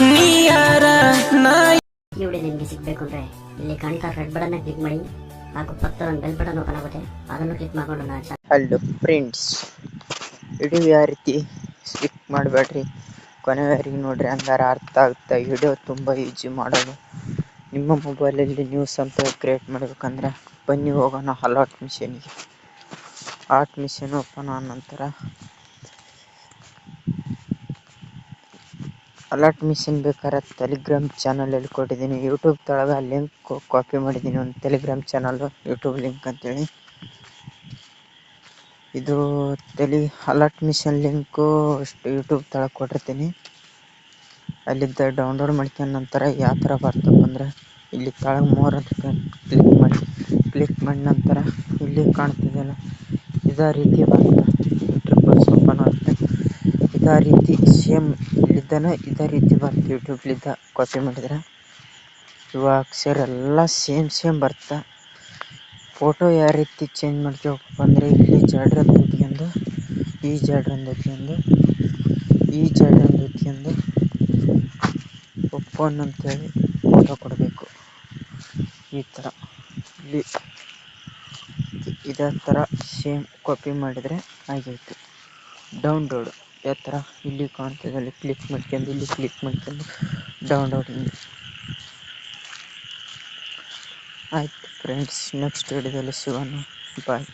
ಈ ವಿಡಿಯೋ ನಿಮಗೆ ಸಿಗಬೇಕು ಅಂದರೆ ಇಲ್ಲಿ ಕಾಣ್ತಾ ರೆಡ್ ಬಟನ್ ಕ್ಲಿಕ್ ಮಾಡಿ ಹಾಗೂ ಪಕ್ಕದ ಬೆಲ್ ಬಟನ್ ಓಪನ್ ಆಗುತ್ತೆ ಅದನ್ನು ಕ್ಲಿಕ್ ಮಾಡಿಕೊಂಡು ನಾನು ಹಲೋ ಫ್ರೆಂಡ್ಸ್, ವಿಡಿಯೋ ಯಾವ ರೀತಿ ಸ್ಕಿಪ್ ಮಾಡಬೇಡ್ರಿ, ಕೊನೆವರೆಗೆ ನೋಡ್ರಿ, ಹಂಗಾರೆ ಅರ್ಥ ಆಗುತ್ತೆ. ವಿಡಿಯೋ ತುಂಬ ಈಜಿ ಮಾಡೋದು. ನಿಮ್ಮ ಮೊಬೈಲಲ್ಲಿ ನ್ಯೂಸ್ ಅಂತ ಕ್ರಿಯೇಟ್ ಮಾಡಬೇಕಂದ್ರೆ ಬನ್ನಿ ಹೋಗೋಣ ಅಲರ್ಟ್ ಮಿಷನ್ಗೆ. ಅಲರ್ಟ್ ಮಿಷನ್ ಓಪನ್ ಆದ ನಂತರ ಅಲರ್ಟ್ ಮಿಷನ್ ಬೇಕಾದ್ರೆ ಟೆಲಿಗ್ರಾಮ್ ಚಾನಲಲ್ಲಿ ಕೊಟ್ಟಿದ್ದೀನಿ. ಯೂಟ್ಯೂಬ್ ತಳಗ ಲಿಂಕ್ ಕಾಪಿ ಮಾಡಿದ್ದೀನಿ, ಒಂದು ಟೆಲಿಗ್ರಾಮ್ ಚಾನಲ್ ಯೂಟ್ಯೂಬ್ ಲಿಂಕ್ ಅಂತೇಳಿ. ಇದು ಅಲರ್ಟ್ ಮಿಷನ್ ಲಿಂಕು ಯೂಟ್ಯೂಬ್ ತಳಗ ಕೊಟ್ಟಿರ್ತೀನಿ. ಅಲ್ಲಿದ್ದ ಡೌನ್ಲೋಡ್ ಮಾಡ್ಕೊಂಡ ನಂತರ ಯಾವ ಥರ ಬರ್ತಪ್ಪ ಅಂದರೆ ಇಲ್ಲಿ ತಳಗ ಮೋರ್ ಅಂತ ಕ್ಲಿಕ್ ಮಾಡಿ ನಂತರ ಇಲ್ಲಿ ಕಾಣ್ತಿದೆಯಲ್ಲ ಇದೇ ರೀತಿ ಬರುತ್ತೆ. ಟ್ರಿಪಲ್ಸ್ ಓಪನ್ ಆಗುತ್ತೆ. ಇದೇ ರೀತಿ ಸೇಮ್ ಇಲ್ಲಿದ್ದಾನೆ, ಇದೇ ರೀತಿ ಬರುತ್ತೆ. ಯೂಟ್ಯೂಬ್ಲಿದ್ದ ಕಾಪಿ ಮಾಡಿದರೆ ಇವ ಅಕ್ಷರ ಎಲ್ಲ ಸೇಮ್ ಬರುತ್ತೆ. ಫೋಟೋ ಯಾವ ರೀತಿ ಚೇಂಜ್ ಮಾಡ್ಕೋಬೇಕಪ್ಪ ಅಂದರೆ ಇಲ್ಲಿ ಜಾಡ್ರಂದು ಹೊತ್ಕೊಂಡು ಈ ಜಾಡ್ರಂದು ಹೊತ್ಕೊಂಡು ಓಪನ್ ಅಂತೇಳಿ ಫೋಟೋ ಕೊಡಬೇಕು. ಈ ಥರ ಇಲ್ಲಿ ಇದೇ ಥರ ಸೇಮ್ ಕಾಪಿ ಮಾಡಿದರೆ ಆಗಿತ್ತು. ಡೌನ್ಲೋಡ್ ಯಾವ ಥರ ಇಲ್ಲಿ ಕಾಣ್ತಿದೆ, ಅಲ್ಲಿ ಕ್ಲಿಕ್ ಮಾಡ್ಕೊಂಡು ಡೌನ್ಲೋಡಿಂಗ್ ಆಯ್ತು. ಫ್ರೆಂಡ್ಸ್, ನೆಕ್ಸ್ಟ್ ವಿಡಿಯೋದಲ್ಲಿ ಸಿಗೋಣ. ಬಾಯ್.